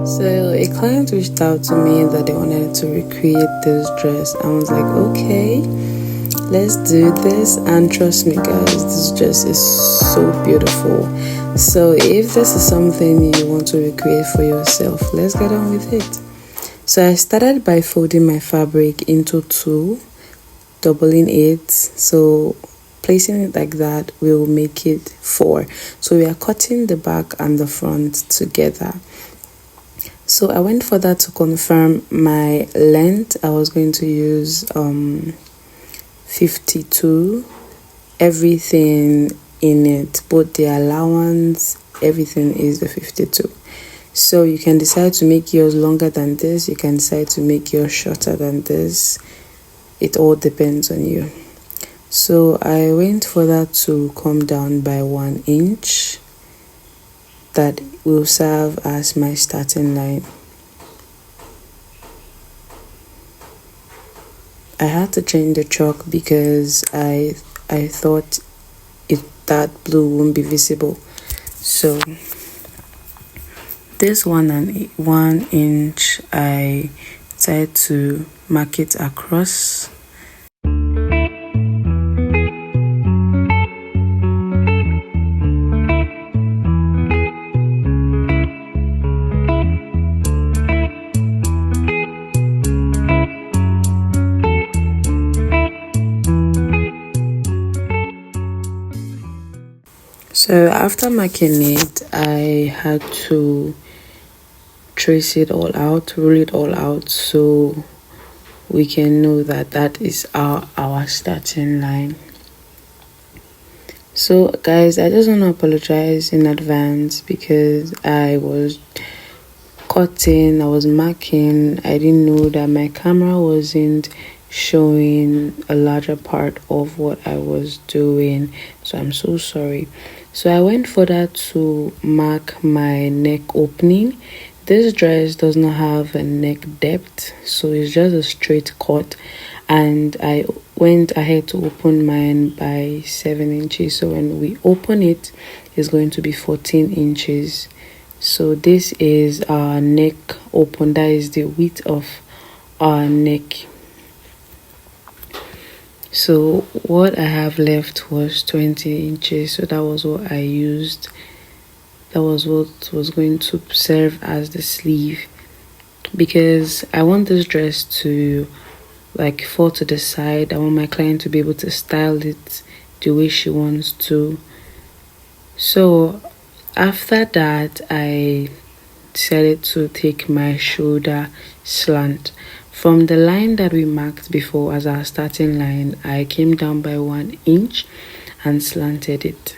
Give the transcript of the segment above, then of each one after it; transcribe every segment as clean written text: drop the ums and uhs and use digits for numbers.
So a client reached out to me that they wanted to recreate this dress. I was like, okay, let's do this. And trust me guys, this dress is so beautiful. So if this is something you want to recreate for yourself, let's get on with it. So I started by folding my fabric into two, doubling it. So placing it like that will make it four. So we are cutting the back and the front together. So I went further to confirm my length. I was going to use 52, everything in it, both the allowance, everything is the 52. So you can decide to make yours longer than this, you can decide to make yours shorter than this. It all depends on you. So I went further to come down by 1 inch. That will serve as my starting line. I had to change the chalk because I thought that blue won't be visible. So this 1 inch, I decided to mark it across. So after marking it, I had to trace it all out, roll it all out, so we can know that that is our starting line. So guys, I just want to apologize in advance because I was cutting, I was marking, I didn't know that my camera wasn't showing a larger part of what I was doing, so I'm so sorry. So I went further to mark my neck opening. This dress does not have a neck depth, so it's just a straight cut, and I went ahead to open mine by 7 inches. So when we open it, it's going to be 14 inches. So this is our neck open, that is the width of our neck. So what I have left was 20 inches, so that was what I used. That was what was going to serve as the sleeve, because I want this dress to like fall to the side. I want my client to be able to style it the way she wants to. So after that, I decided to take my shoulder slant. From the line that we marked before as our starting line, I came down by 1 inch and slanted it.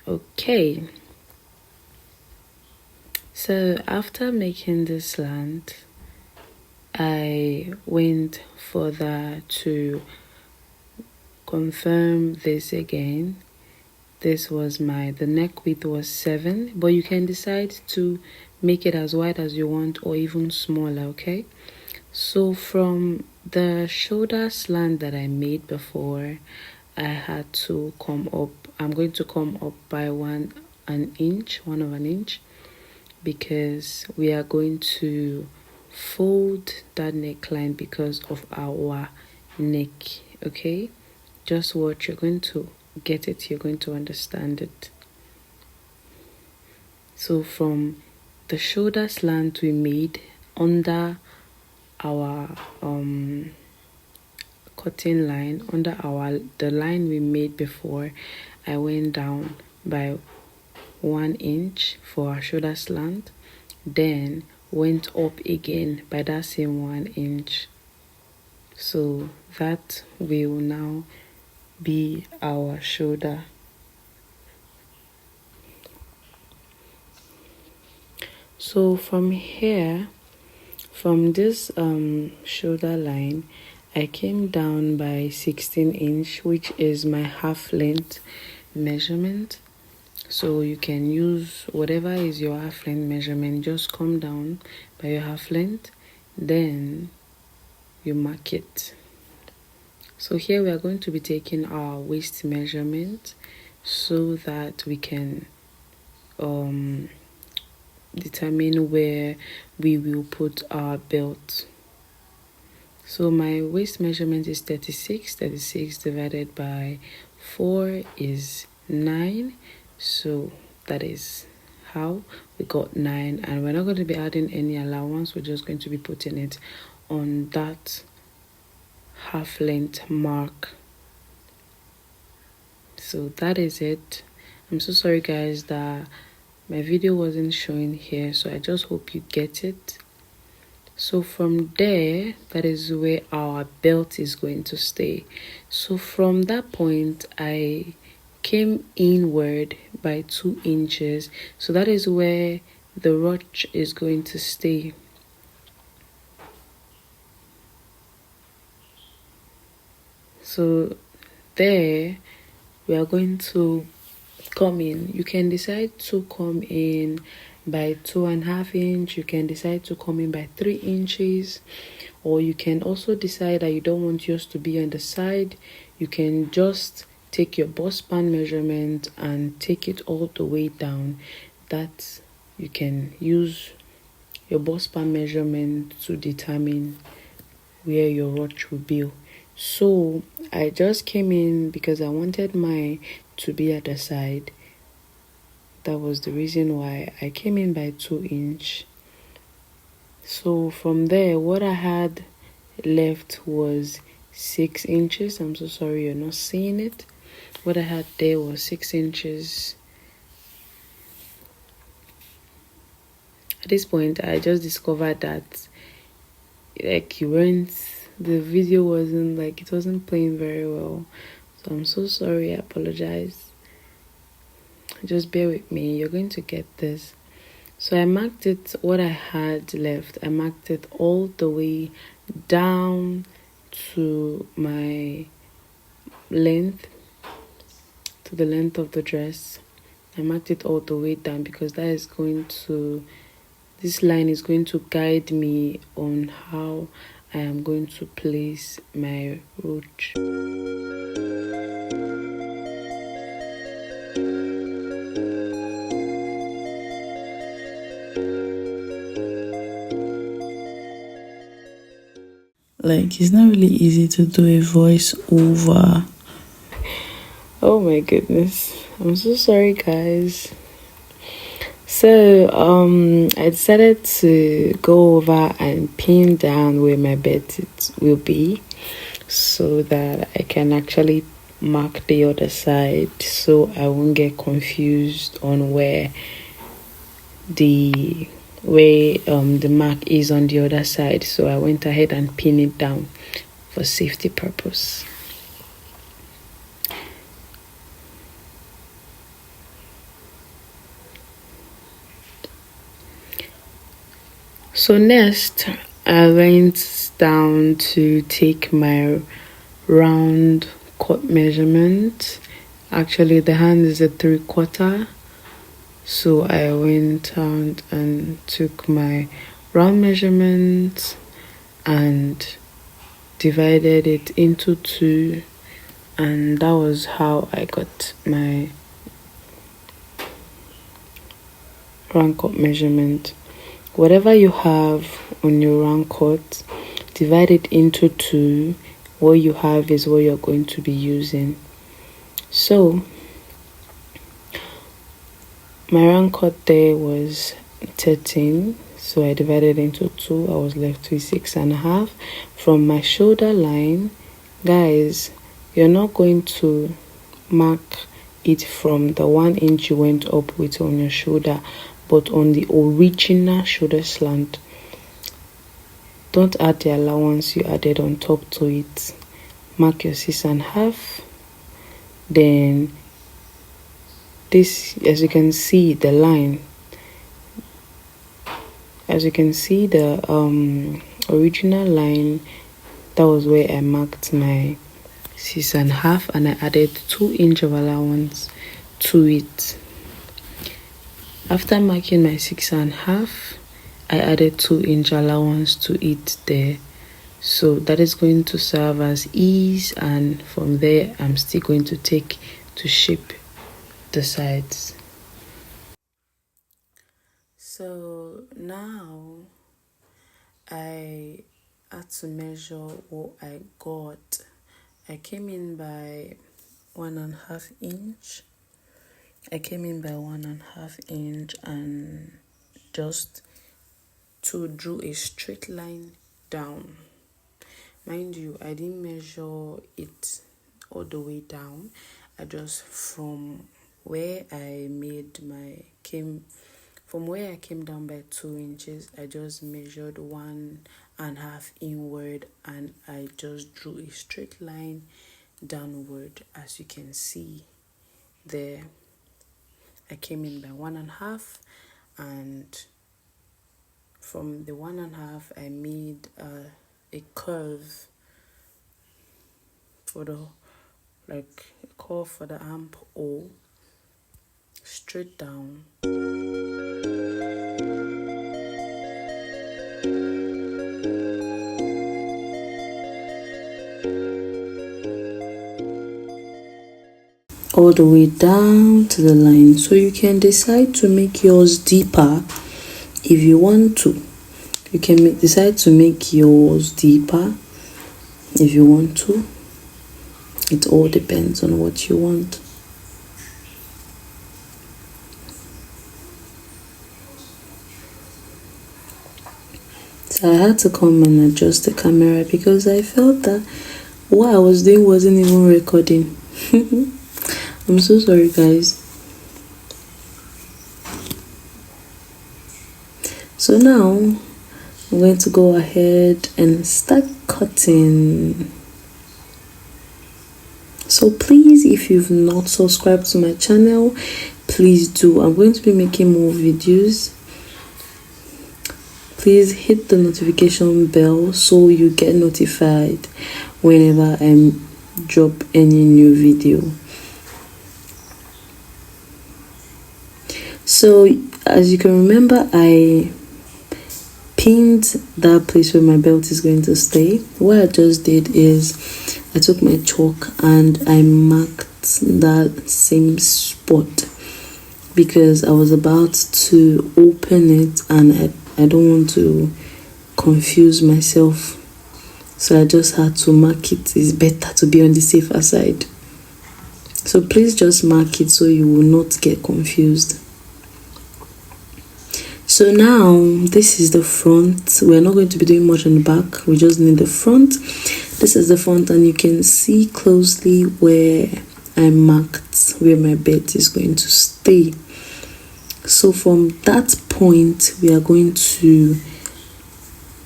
Okay. So after making this slant, I went further to confirm this again. This was the neck width was 7, but you can decide to make it as wide as you want or even smaller, okay? So from the shoulder slant that I made before, I had to come up. I'm going to come up by 1 inch, because we are going to fold that neckline because of our neck, okay? Just watch, you're going to get it, you're going to understand it. So from the shoulder slant we made under our cutting line, under the line we made before, I went down by 1 inch for our shoulder slant, then went up again by that same 1 inch. So that will now be our shoulder. So from here, from this shoulder line, I came down by 16 inch, which is my half length measurement. So you can use whatever is your half length measurement, just come down by your half length, then you mark it. So here we are going to be taking our waist measurement so that we can determine where we will put our belt. So my waist measurement is 36. 36 divided by 4 is 9. So that is how we got 9, and we're not going to be adding any allowance. We're just going to be putting it on that half length mark. So that is it. I'm so sorry guys that my video wasn't showing here, so I just hope you get it. So from there, that is where our belt is going to stay. So from that point, I came inward by 2 inches. So that is where the ruch is going to stay. So there we are going to come in. You can decide to come in by 2.5 inches. You can decide to come in by 3 inches, or you can also decide that you don't want yours to be on the side. You can just take your bust band measurement and take it all the way down. That you can use your bust band measurement to determine where your ruch will be. So I just came in because I wanted mine to be at the side. That was the reason why I came in by 2 inches. So from there, what I had left was 6 inches. I'm so sorry you're not seeing it. What I had there was 6 inches. At this point, I just discovered that the video wasn't it wasn't playing very well. So I'm so sorry, I apologize. Just bear with me, you're going to get this. So I marked it, what I had left, I marked it all the way down to my length, to the length of the dress. I marked it all the way down because this line is going to guide me on how I am going to place my ruch. It's not really easy to do a voice over. Oh my goodness, I'm so sorry guys. So I decided to go over and pin down where my belt will be so that I can actually mark the other side, so I won't get confused on where the mark is on the other side. So I went ahead and pinned it down for safety purpose. So next, I went down to take my round cut measurement. Actually, the hand is a 3/4. So I went out and took my round measurement and divided it into 2. And that was how I got my round cut measurement. Whatever you have on your round cut, divide it into 2. What you have is what you're going to be using. So my round cut there was 13, so I divided into 2. I was left with 6.5. From my shoulder line, guys, you're not going to mark it from the 1 inch you went up with on your shoulder, but on the original shoulder slant. Don't add the allowance you added on top to it. Mark your 6.5. Then this, as you can see, the line, as you can see, the original line, that was where I marked my 6.5, and I added 2 inch of allowance to it. After marking my 6.5, I added 2-inch allowance to it there. So that is going to serve as ease, and from there I'm still going to take to shape the sides. So now I had to measure what I got. I came in by 1.5 inch. I came in by 1.5 inch and just drew a straight line down. Mind you, I didn't measure it all the way down. I just from where I came down by 2 inches, I just measured 1.5 inward, and I just drew a straight line downward. As you can see there, I came in by 1.5, and from the 1.5 I made a curve for the armhole straight down. All the way down to the line. So you can decide to make yours deeper if you want to. You can decide to make yours deeper if you want to. It all depends on what you want. So I had to come and adjust the camera because I felt that what I was doing wasn't even recording. I'm so sorry, guys. So now I'm going to go ahead and start cutting. So please, if you've not subscribed to my channel, please do. I'm going to be making more videos. Please hit the notification bell so you get notified whenever I drop any new video. So as you can remember, I pinned that place where my belt is going to stay. What I just did is I took my chalk and I marked that same spot because I was about to open it and I don't want to confuse myself. So I just had to mark it. It's better to be on the safer side. So please just mark it so you will not get confused. So now this is the front. We're not going to be doing much on the back. We just need the front. This is the front, and you can see closely where I marked where my belt is going to stay. So from that point, we are going to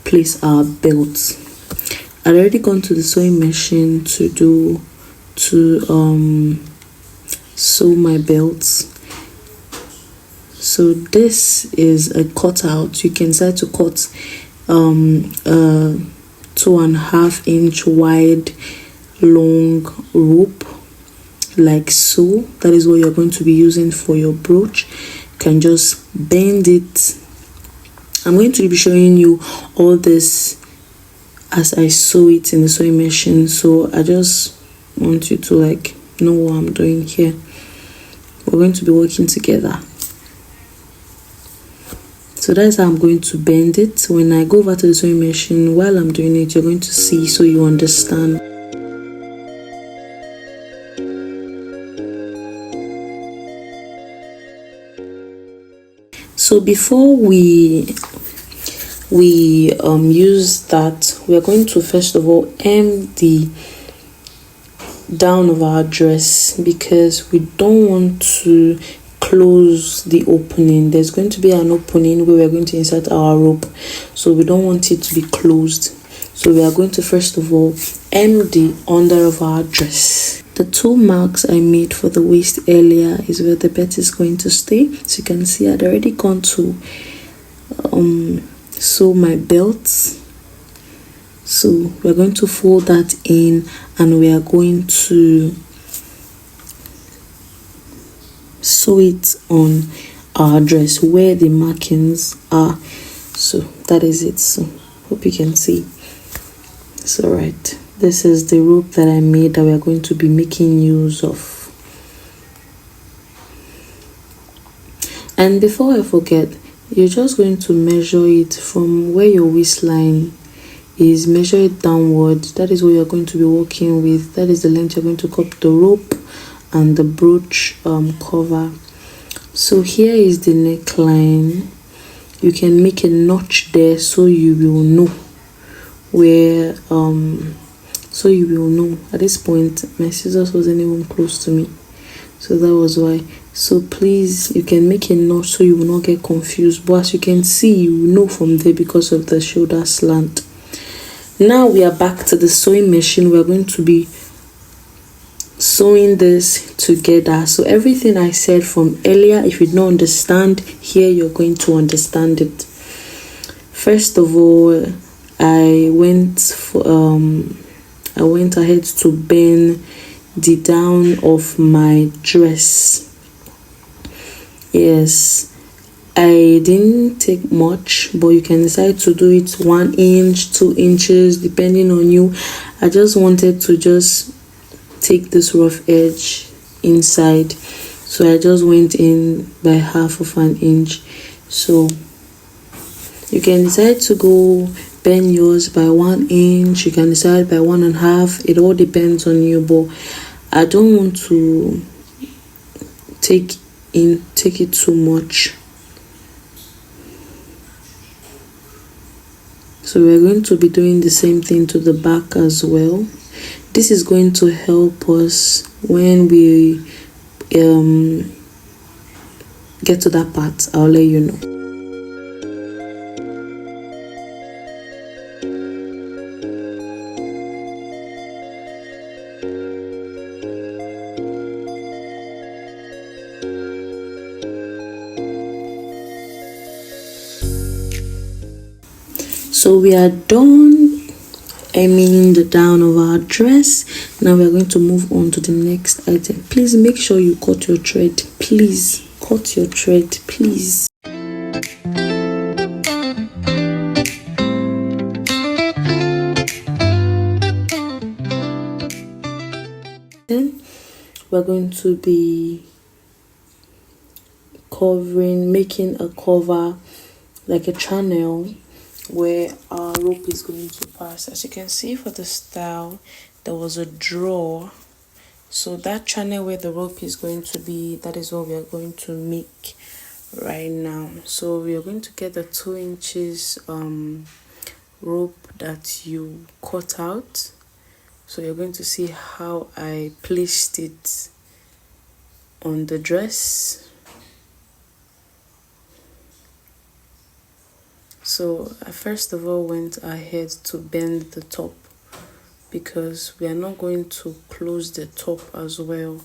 place our belt. I'd already gone to the sewing machine to sew my belts. So this is a cutout. You can decide to cut 2.5 inch wide long rope like so. That is what you're going to be using for your brooch. You can just bend it. I'm going to be showing you all this as I sew it in the sewing machine, so I just want you to know what I'm doing here. We're going to be working together. So that's how I'm going to bend it. When I go over to the sewing machine, while I'm doing it, you're going to see so you understand. So before we use that, we are going to first of all hem the down of our dress because we don't want to close the opening. There's going to be an opening where we're going to insert our rope, so we don't want it to be closed. So we are going to first of all hem the under of our dress. The 2 marks I made for the waist earlier is where the belt is going to stay. So you can see I'd already gone to sew my belts. So we're going to fold that in and we are going to sew it on our dress where the markings are. So that is it. So hope you can see. So right, this is the rope that I made that we are going to be making use of. And before I forget, you're just going to measure it from where your waistline is. Measure it downward. That is what you're going to be working with. That is the length you're going to cut the rope and the brooch cover. So here is the neckline. You can make a notch there so you will know where so you will know. At this point my scissors wasn't even close to me, so that was why. So please, you can make a notch so you will not get confused, but as you can see, you will know from there because of the shoulder slant. Now we are back to the sewing machine. We are going to be sewing this together. So everything I said from earlier, if you don't understand here, you're going to understand it. First of all, I went ahead to bend the down of my dress. Yes, I didn't take much, but you can decide to do it 1 inch, 2 inches, depending on you. I just wanted to just take this rough edge inside, so I just went in by 1/2 an inch. So you can decide to go bend yours by 1 inch, you can decide by 1.5. It all depends on you, but I don't want to take it too much. So we're going to be doing the same thing to the back as well. This is going to help us when we get to that part. I'll let you know. So we are done hemming the down of our dress. Now we are going to move on to the next item. Please make sure you cut your thread. Please cut your thread, please. Then we're going to be making a cover, like a channel where our rope is going to pass. As you can see, for the style, there was a drawer, so that channel where the rope is going to be, that is what we are going to make right now. So we are going to get the 2 inches rope that you cut out. So you're going to see how I placed it on the dress. So I first of all went ahead to bend the top, because we are not going to close the top as well.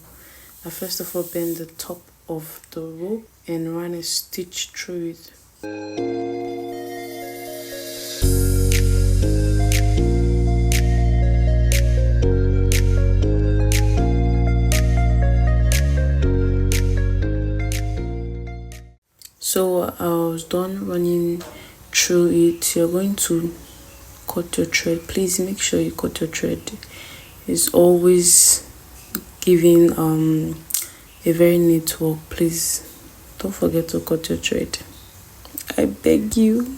I first of all bent the top of the rope and ran a stitch through it. So I was done running through it. You're going to cut your thread. Please make sure you cut your thread. It's always giving a very neat work. Please don't forget to cut your thread, I beg you.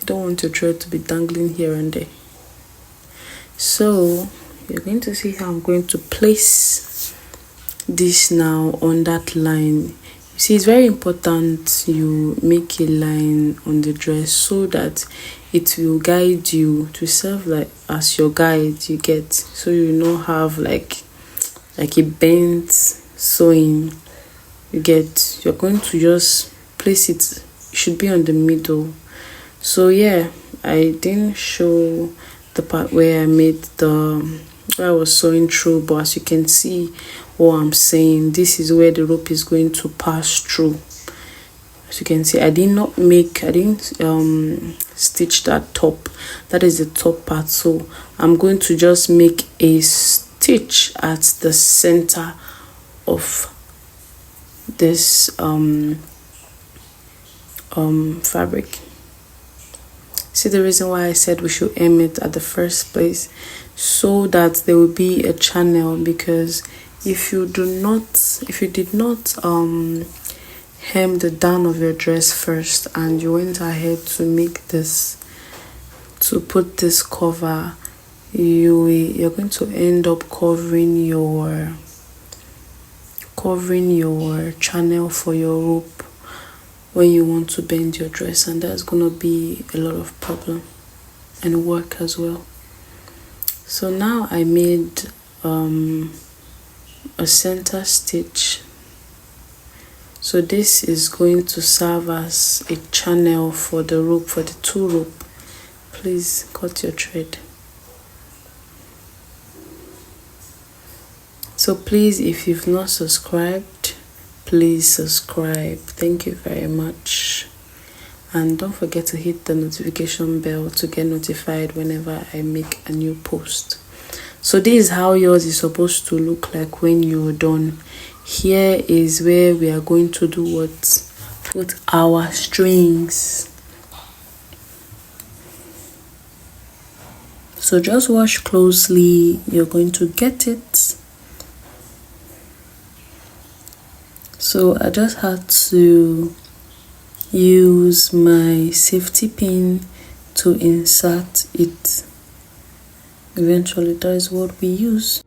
You don't want your thread to be dangling here and there. So you're going to see how I'm going to place this now on that line. See, it's very important you make a line on the dress so that it will guide you, to serve like as your guide, you get, so you not have like a bent sewing, you get. You're going to just place it, it should be on the middle. So yeah, I didn't show the part where I made where I was sewing through, but as you can see what I'm saying, this is where the rope is going to pass through. As you can see, I didn't stitch that top. That is the top part, so I'm going to just make a stitch at the center of this fabric. See the reason why I said we should aim it at the first place, so that there will be a channel, because if you did not hem the down of your dress first and you went ahead to make this, to put this cover, you're going to end up covering your channel for your rope when you want to bend your dress, and that's gonna be a lot of problem and work as well. So now I made a center stitch. So this is going to serve as a channel for the rope, for the two rope. Please cut your thread. So please, if you've not subscribed, please subscribe. Thank you very much. And don't forget to hit the notification bell to get notified whenever I make a new post. So this is how yours is supposed to look like when you're done. Here is where we are going to do what? Put our strings. So just watch closely. You're going to get it. So I just had to use my safety pin to insert it. Eventually, that is what we use.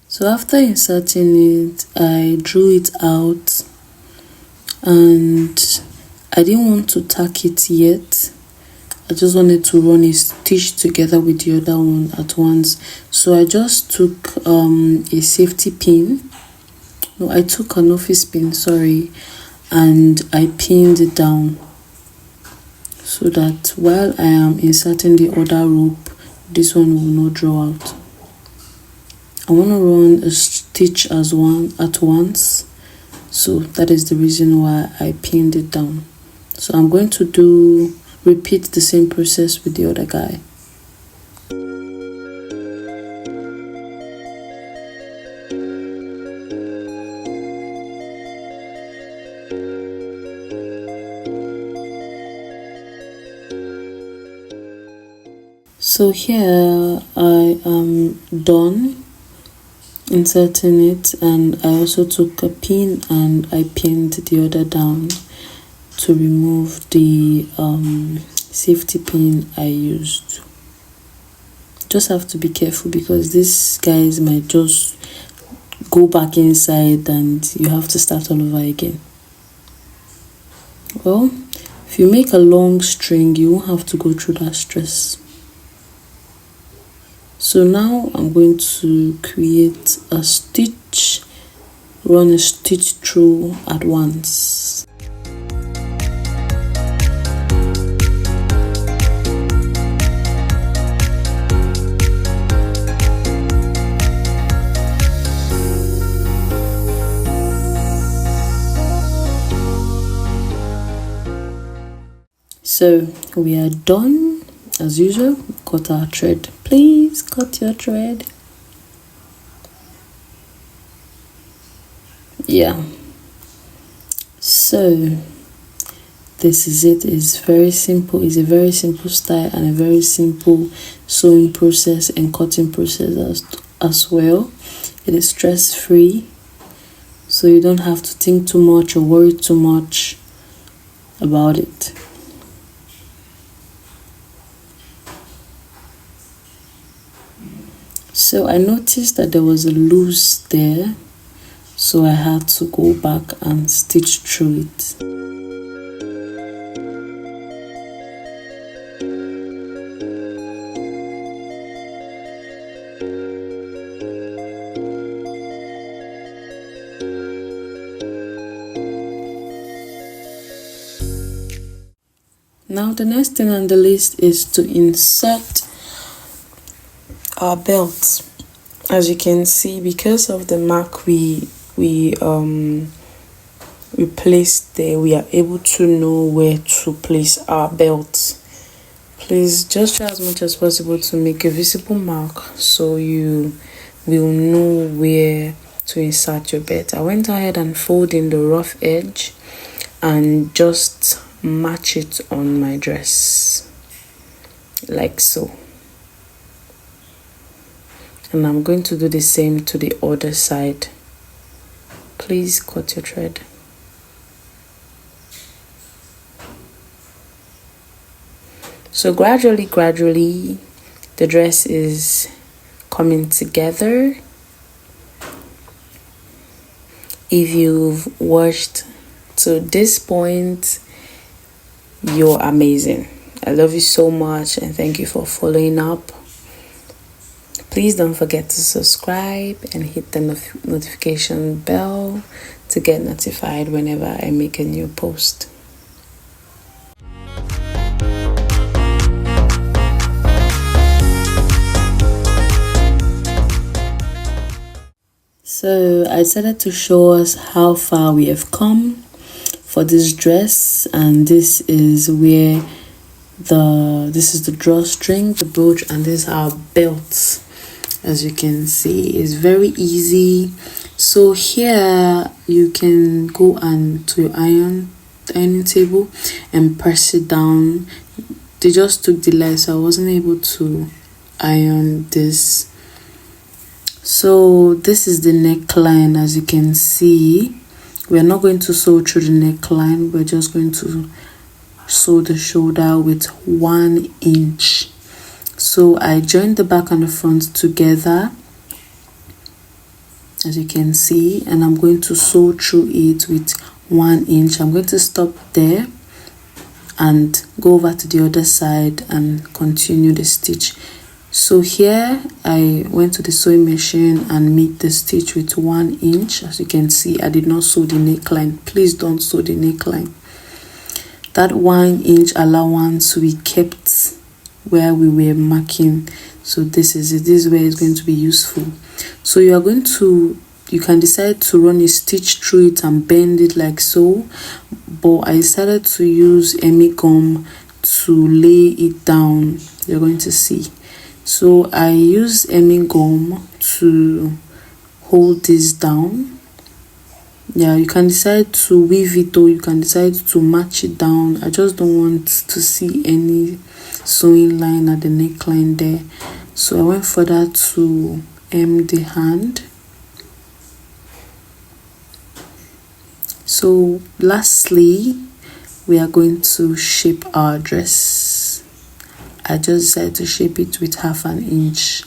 So after inserting it, I drew it out, and I didn't want to tack it yet. I just wanted to run a stitch together with the other one at once. So I just took a safety pin. No, I took an office pin, sorry, and I pinned it down so that while I am inserting the other rope, this one will not draw out. I want to run a stitch at once, so that is the reason why I pinned it down. So I'm going to repeat the same process with the other guy. So here I am done inserting it, and I also took a pin and I pinned the other down to remove the safety pin I used. Just have to be careful because these guys might just go back inside and you have to start all over again. Well, if you make a long string, you won't have to go through that stress. So now I'm going to create a stitch, run a stitch through at once. So we are done. As usual, cut our thread. Please cut your thread. Yeah. So this is it. It's very simple. It's a very simple style and a very simple sewing process and cutting process as well. It is stress-free, so you don't have to think too much or worry too much about it. So I noticed that there was a loose there, so I had to go back and stitch through it. Now the next thing on the list is to insert our belt. As you can see, because of the mark we placed there, we are able to know where to place our belt. Please just try as much as possible to make a visible mark so you will know where to insert your belt. I went ahead and folded in the rough edge and just match it on my dress like so. And I'm going to do the same to the other side. Please cut your thread. So gradually, the dress is coming together. If you've watched to this point, you're amazing. I love you so much and thank you for following up. Please don't forget to subscribe and hit the notification bell to get notified whenever I make a new post. So I decided to show us how far we have come for this dress, and this is where this is the drawstring, the brooch, and this is our belt. As you can see, it's very easy. So here you can go and to your ironing table and press it down. They just took the light, so I wasn't able to iron this. So this is the neckline. As you can see, we're not going to sew through the neckline, we're just going to sew the shoulder with 1 inch. So I joined the back and the front together, as you can see, and I'm going to sew through it with 1 inch. I'm going to stop there and go over to the other side and continue the stitch. So here I went to the sewing machine and made the stitch with 1 inch. As you can see, I did not sew the neckline. Please don't sew the neckline. That 1 inch allowance we kept where we were marking. So this is it. This is where it's going to be useful. So you can decide to run a stitch through it and bend it like so, but I decided to use gum to lay it down. You're going to see. So I use gum to hold this down. Yeah, you can decide to weave it or you can decide to match it down. I just don't want to see any sewing line at the neckline there, so I went further to hem the hand. So lastly, we are going to shape our dress. I just decided to shape it with 1/2 inch.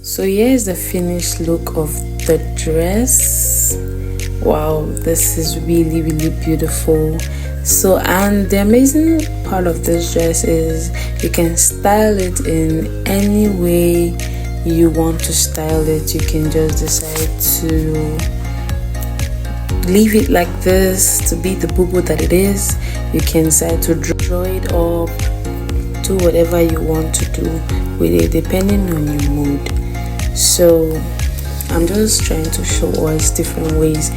So here's the finished look of the dress. Wow, this is really beautiful. So, and the amazing part of this dress is you can style it in any way you want to style it. You can just decide to leave it like this to be the bubu that it is. You can decide to draw it up, do whatever you want to do with it depending on your mood. So I'm just trying to show us different ways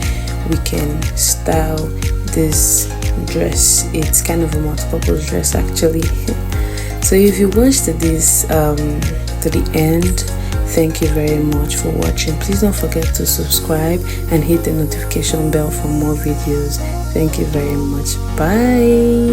we can style this dress. It's kind of a multi-purpose dress actually. So if you watched this to the end, thank you very much for watching. Please don't forget to subscribe and hit the notification bell for more videos. Thank you very much. Bye.